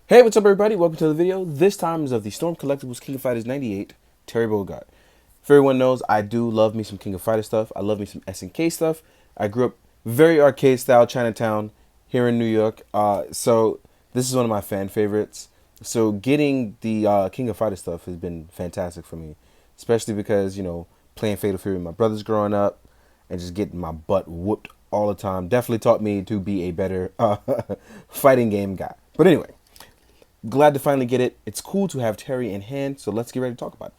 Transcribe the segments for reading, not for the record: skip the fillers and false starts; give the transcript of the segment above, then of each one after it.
Hey, what's up everybody? Welcome to the video. This time is of the Storm Collectibles King of Fighters 98, Terry Bogard. If everyone knows, I do love me some King of Fighters stuff. I love me some SNK stuff. I grew up very arcade style Chinatown here in New York. So this is one of my fan favorites. So getting the King of Fighters stuff has been fantastic for me. Especially because, playing Fatal Fury with my brothers growing up and just getting my butt whooped all the time definitely taught me to be a better fighting game guy. But anyway, glad to finally get it. It's cool to have Terry in hand, so let's get ready to talk about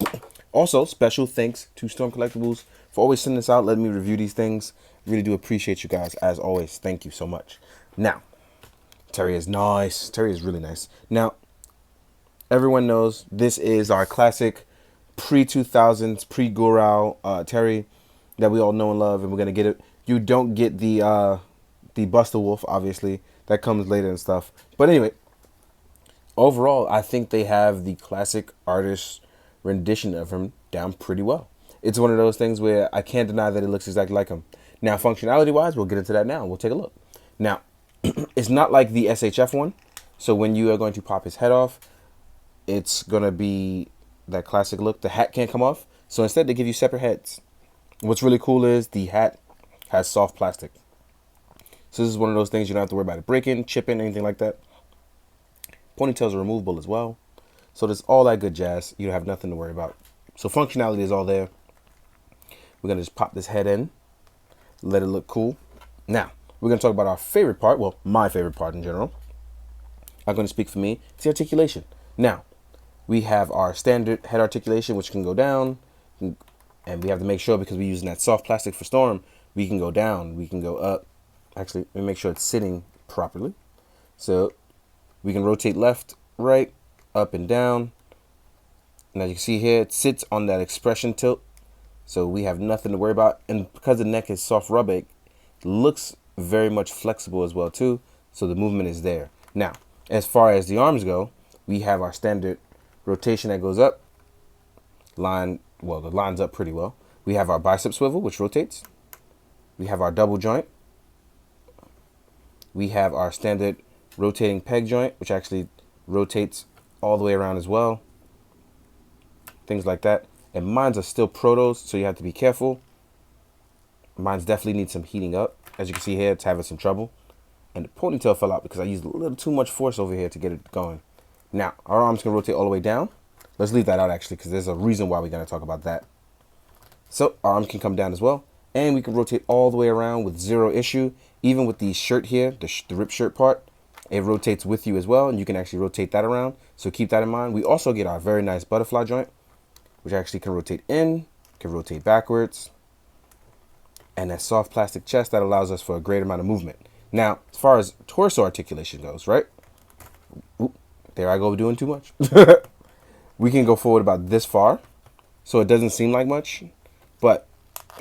it. Also, special thanks to Storm Collectibles for always sending this out, letting me review these things. Really do appreciate you guys, as always. Thank you so much. Now, Terry is nice. Terry is really nice. Now, everyone knows this is our classic pre-2000s, pre-Gurao Terry that we all know and love, and we're going to get it. You don't get the Buster Wolf, obviously. That comes later and stuff. But anyway, overall, I think they have the classic artist rendition of him down pretty well. It's one of those things where I can't deny that it looks exactly like him. Now, functionality-wise, we'll get into that now. We'll take a look. Now, it's not like the SHF one. So when you are going to pop his head off, it's going to be that classic look. The hat can't come off. So instead, they give you separate heads. What's really cool is the hat has soft plastic. So this is one of those things you don't have to worry about it breaking, chipping, anything like that. Ponytails are removable as well. So there's all that good jazz. You have nothing to worry about. So functionality is all there. We're going to just pop this head in. Let it look cool. Now, we're going to talk about our favorite part. Well, my favorite part in general. I'm going to speak for me. It's the articulation. Now, we have our standard head articulation, which can go down. And we have to make sure, because we're using that soft plastic for Storm, we can go down. We can go up. Actually, let me make sure it's sitting properly. So we can rotate left, right, up and down. And as you can see here, it sits on that expression tilt. So we have nothing to worry about. And because the neck is soft rubber, it looks very much flexible as well too. So the movement is there. Now, as far as the arms go, we have our standard rotation that goes up. The line's up pretty well. We have our bicep swivel, which rotates. We have our double joint. We have our standard rotating peg joint, which actually rotates all the way around as well. Things like that. And mine's are still protos, so you have to be careful. Mine's definitely need some heating up. As you can see here, it's having some trouble. And the ponytail fell out because I used a little too much force over here to get it going. Now, our arms can rotate all the way down. Let's leave that out actually, because there's a reason why we're going to talk about that. So our arms can come down as well. And we can rotate all the way around with zero issue. Even with the shirt here, the rip shirt part, it rotates with you as well, and you can actually rotate that around. So keep that in mind. We also get our very nice butterfly joint, which actually can rotate in, can rotate backwards, and that soft plastic chest that allows us for a great amount of movement. Now, as far as torso articulation goes, right? Oop, there I go doing too much. We can go forward about this far, so it doesn't seem like much, but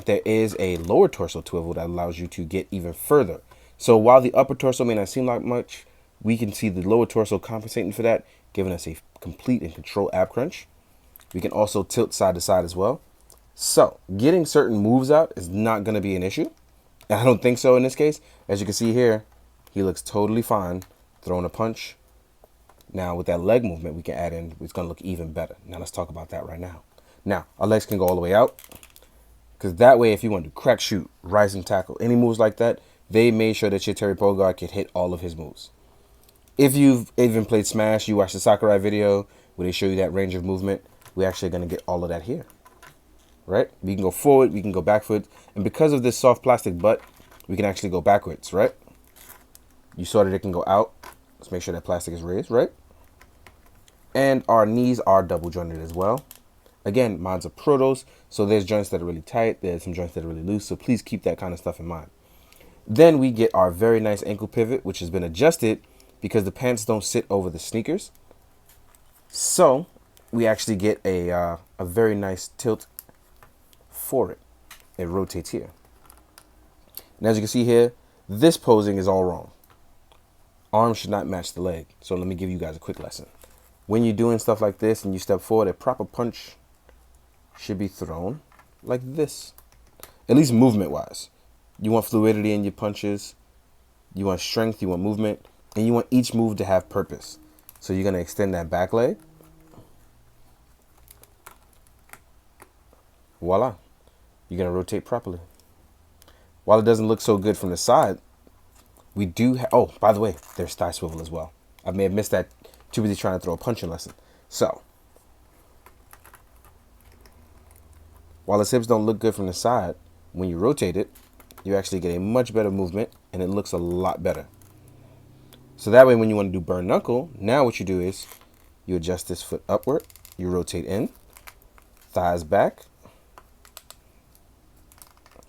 there is a lower torso swivel that allows you to get even further. So while the upper torso may not seem like much, we can see the lower torso compensating for that, giving us a complete and controlled ab crunch. We can also tilt side to side as well. So getting certain moves out is not going to be an issue. And I don't think so in this case. As you can see here, he looks totally fine throwing a punch. Now with that leg movement we can add in, it's going to look even better. Now let's talk about that right now. Now our legs can go all the way out. Because that way, if you want to crack, shoot, rising tackle, any moves like that, they made sure that your Terry Bogard could hit all of his moves. If you've even played Smash, you watched the Sakurai video where they show you that range of movement, we're actually going to get all of that here. Right? We can go forward, we can go backward. And because of this soft plastic butt, we can actually go backwards, right? You saw that it can go out. Let's make sure that plastic is raised, right? And our knees are double jointed as well. Again, mine's are protos, so there's joints that are really tight, there's some joints that are really loose, so please keep that kind of stuff in mind. Then we get our very nice ankle pivot, which has been adjusted because the pants don't sit over the sneakers. So we actually get a very nice tilt for it. It rotates here. And as you can see here, this posing is all wrong. Arm should not match the leg. So let me give you guys a quick lesson. When you're doing stuff like this and you step forward, a proper punch should be thrown like this, at least movement wise. You want fluidity in your punches, you want strength, you want movement, and you want each move to have purpose. So you're going to extend that back leg. Voila. You're going to rotate properly. While it doesn't look so good from the side, we do oh, by the way, there's thigh swivel as well. I may have missed that, too busy trying to throw a punching lesson. So, while his hips don't look good from the side, when you rotate it, you actually get a much better movement, and it looks a lot better. So that way, when you want to do burn knuckle, now what you do is you adjust this foot upward, you rotate in, thighs back,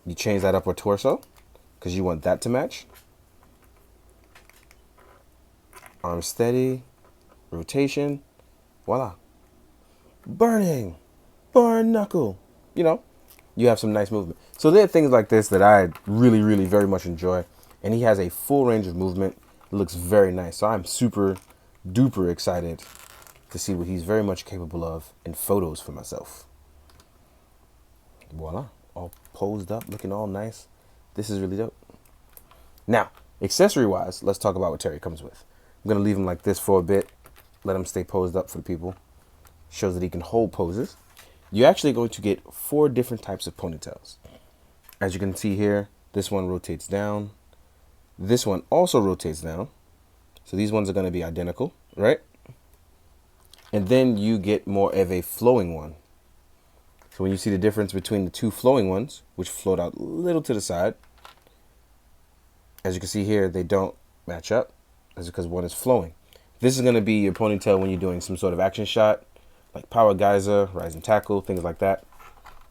you change that upper torso because you want that to match. Arm steady, rotation, voila. Burning, burn knuckle. You know, you have some nice movement. So there are things like this that I really, really very much enjoy. And he has a full range of movement. It looks very nice. So I'm super duper excited to see what he's very much capable of in photos for myself. Voila, all posed up, looking all nice. This is really dope. Now, accessory wise, let's talk about what Terry comes with. I'm going to leave him like this for a bit. Let him stay posed up for the people. Shows that he can hold poses. You're actually going to get 4 different types of ponytails. As you can see here, this one rotates down. This one also rotates down. So these ones are going to be identical, right? And then you get more of a flowing one. So when you see the difference between the 2 flowing ones, which float out a little to the side, as you can see here, they don't match up. That's because one is flowing. This is going to be your ponytail when you're doing some sort of action shot, like power geyser, rising tackle, things like that.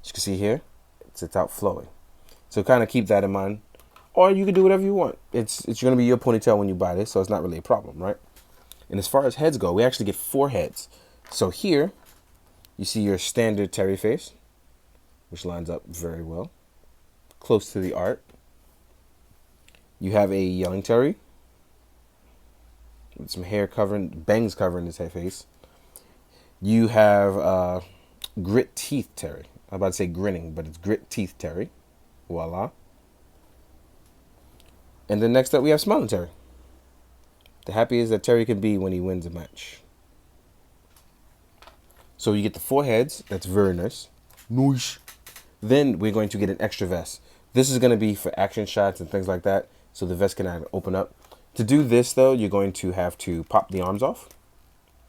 As you can see here, it's out flowing. So kind of keep that in mind. Or you can do whatever you want. It's going to be your ponytail when you buy this, so it's not really a problem, right? And as far as heads go, we actually get 4 heads. So here, you see your standard Terry face, which lines up very well, close to the art. You have a young Terry with some hair covering, bangs covering his head face. You have grit teeth Terry. I'm about to say grinning, but it's grit teeth Terry. Voila. And then next up we have smiling Terry. The happiest that Terry can be when he wins a match. So you get the 4 heads. That's very nice. Nice. Then we're going to get an extra vest. This is going to be for action shots and things like that. So the vest can open up. To do this, though, you're going to have to pop the arms off,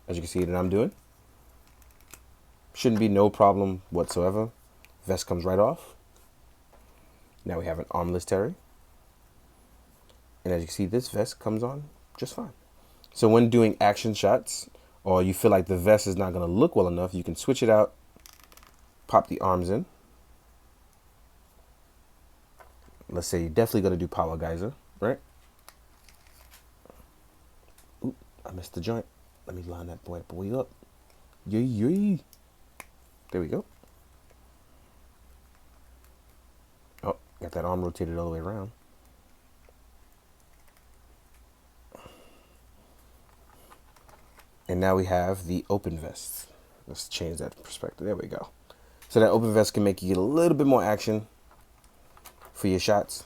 as you can see that I'm doing. Shouldn't be no problem whatsoever. Vest comes right off. Now we have an armless Terry. And as you can see, this vest comes on just fine. So when doing action shots, or you feel like the vest is not going to look well enough, you can switch it out, pop the arms in. Let's say you're definitely going to do power geyser, right? Oop, I missed the joint. Let me line that boy up. Yay, yay. There we go. Oh, got that arm rotated all the way around. And now we have the open vest. Let's change that perspective. There we go. So that open vest can make you get a little bit more action for your shots.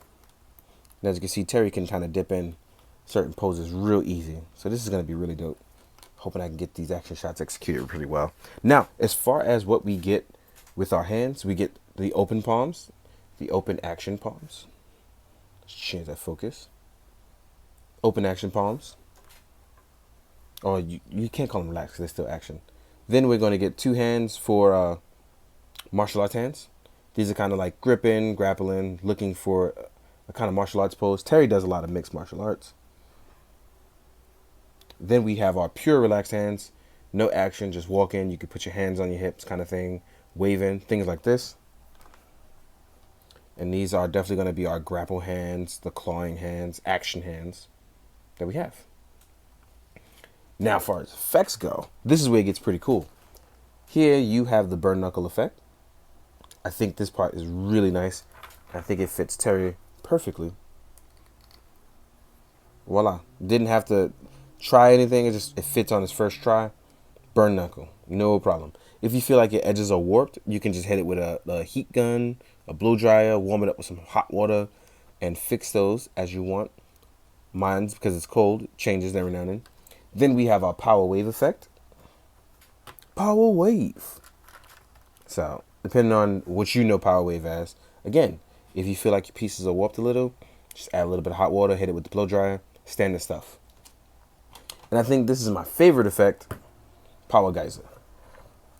And as you can see, Terry can kind of dip in certain poses real easy. So this is going to be really dope. Hoping I can get these action shots executed pretty well. Now, as far as what we get with our hands, we get the open palms, the open action palms. Let's change that focus. Open action palms. Or you can't call them relaxed because they're still action. Then we're going to get 2 hands for martial arts hands. These are kind of like gripping, grappling, looking for a kind of martial arts pose. Terry does a lot of mixed martial arts. Then we have our pure relaxed hands. No action, just walk in. You can put your hands on your hips kind of thing. Waving, things like this. And these are definitely going to be our grapple hands, the clawing hands, action hands that we have. Now, as far as effects go, this is where it gets pretty cool. Here you have the burn knuckle effect. I think this part is really nice. I think it fits Terry perfectly. Voila. Didn't have to try anything. It fits on his first try. Burn knuckle. No problem. If you feel like your edges are warped, you can just hit it with a heat gun, a blow dryer, warm it up with some hot water, and fix those as you want. Mine's, because it's cold, changes every now and then. Then we have our power wave effect. Power wave. So, depending on what you know power wave as, again, if you feel like your pieces are warped a little, just add a little bit of hot water, hit it with the blow dryer, standard stuff. And I think this is my favorite effect, power geyser.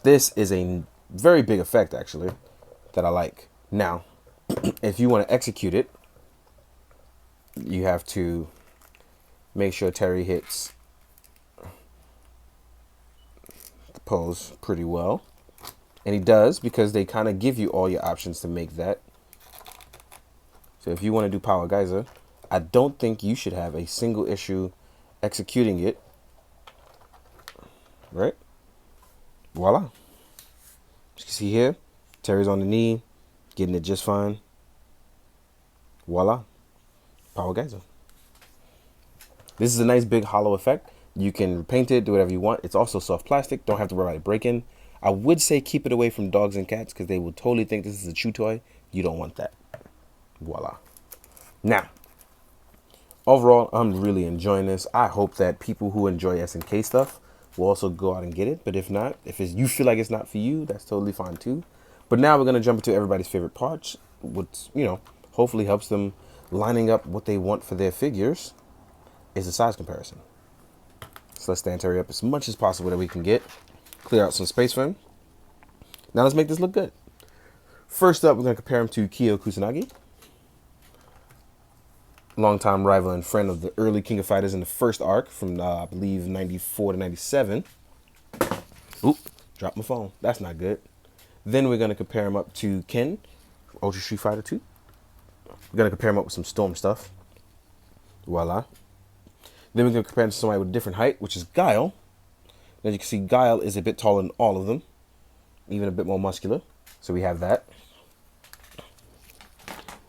This is a very big effect, actually, that I like. Now, if you want to execute it, you have to make sure Terry hits the pose pretty well. And he does, because they kind of give you all your options to make that. So if you want to do power geyser, I don't think you should have a single issue executing it. Right? Voila. As you can see here, Terry's on the knee, getting it just fine. Voila. Power geyser. This is a nice big hollow effect. You can paint it, do whatever you want. It's also soft plastic. Don't have to worry about it breaking. I would say keep it away from dogs and cats because they will totally think this is a chew toy. You don't want that. Voila. Now, overall, I'm really enjoying this. I hope that people who enjoy SNK stuff will also go out and get it. But if not, if you feel like it's not for you, that's totally fine too. But now we're going to jump into everybody's favorite parts, which, hopefully helps them lining up what they want for their figures, is a size comparison. So let's stand Terry up as much as possible that we can get. Clear out some space for him. Now let's make this look good. First up, we're going to compare him to Kyo Kusanagi. Longtime rival and friend of the early King of Fighters in the first arc from, I believe, 94 to 97. Oop, dropped my phone. That's not good. Then we're going to compare him up to Ken, Ultra Street Fighter 2. We're going to compare him up with some Storm stuff. Voila. Then we're going to compare him to somebody with a different height, which is Guile. As you can see, Guile is a bit taller than all of them, even a bit more muscular. So we have that.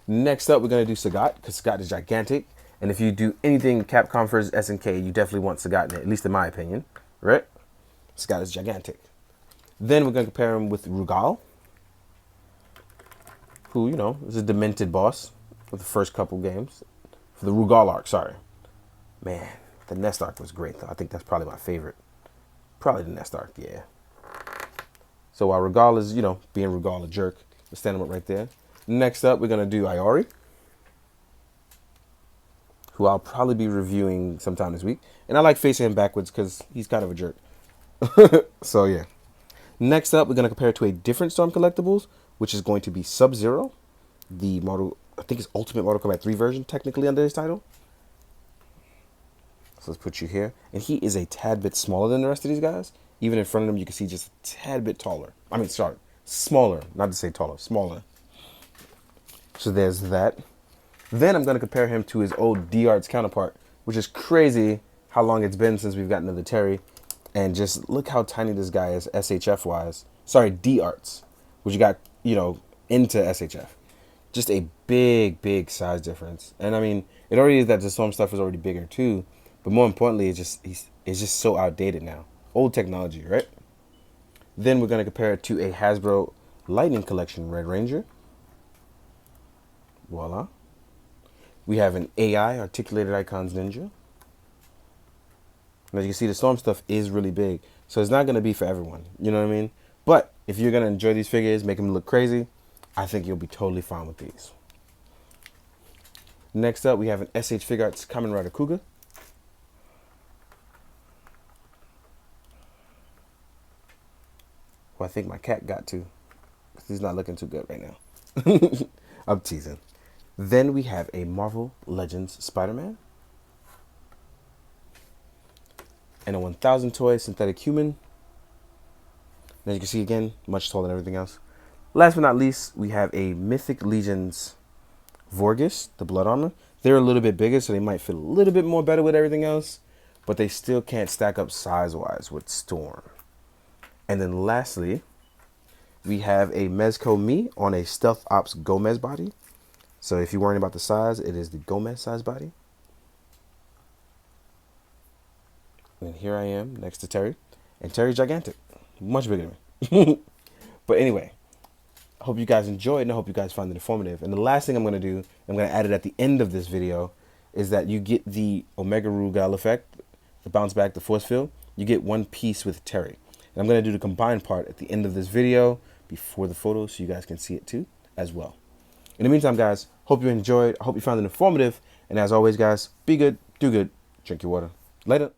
Next up, we're going to do Sagat, because Sagat is gigantic. And if you do anything Capcom vs. SNK, you definitely want Sagat in it, at least in my opinion. Right? Sagat is gigantic. Then we're going to compare him with Rugal, who, is a demented boss for the first couple games. For the Rugal arc, sorry. Man, the Nest arc was great, though. I think that's probably my favorite. Probably the Nest arc, yeah. So while Rugal is, being Rugal a jerk, let's stand him up right there. Next up, we're going to do Iori, who I'll probably be reviewing sometime this week. And I like facing him backwards because he's kind of a jerk. So, yeah. Next up, we're going to compare it to a different Storm Collectibles, which is going to be Sub-Zero, the Mortal, I think it's Ultimate Mortal Kombat 3 version, technically under his title. So let's put you here. And he is a tad bit smaller than the rest of these guys. Even in front of him, you can see just a tad bit taller. I mean, sorry, smaller. Not to say taller, smaller. So there's that. Then I'm going to compare him to his old D-Arts counterpart, which is crazy how long it's been since we've gotten to the Terry. And just look how tiny this guy is SHF-wise. Sorry, D-Arts, which you got, into SHF. Just a big, big size difference. And I mean, it already is that the Storm stuff is already bigger too. But more importantly, it's just so outdated now. Old technology, right? Then we're going to compare it to a Hasbro Lightning Collection Red Ranger. Voila. We have an AI Articulated Icons Ninja. And as you can see, the Storm stuff is really big. So it's not going to be for everyone. You know what I mean? But if you're going to enjoy these figures, make them look crazy, I think you'll be totally fine with these. Next up, we have an SH Figuarts Kamen Rider Kuga. Well, I think my cat got to, because he's not looking too good right now. I'm teasing. Then we have a Marvel Legends Spider-Man. And a 1000 toy synthetic human. As you can see again, much taller than everything else. Last but not least, we have a Mythic Legions Vorgus, the blood armor. They're a little bit bigger, so they might fit a little bit more better with everything else. But they still can't stack up size-wise with Storm. And then lastly, we have a Mezco Me on a Stealth Ops Gomez body. So if you're worrying about the size, it is the Gomez size body. And here I am next to Terry. And Terry's gigantic. Much bigger than me. But anyway, I hope you guys enjoyed and I hope you guys found it informative. And the last thing I'm going to do, I'm going to add it at the end of this video, is that you get the Omega Rugal effect the bounce back, the force field, you get one piece with Terry. And I'm going to do the combined part at the end of this video before the photo so you guys can see it too as well. In the meantime, guys, hope you enjoyed. I hope you found it informative. And as always, guys, be good, do good, drink your water. Later.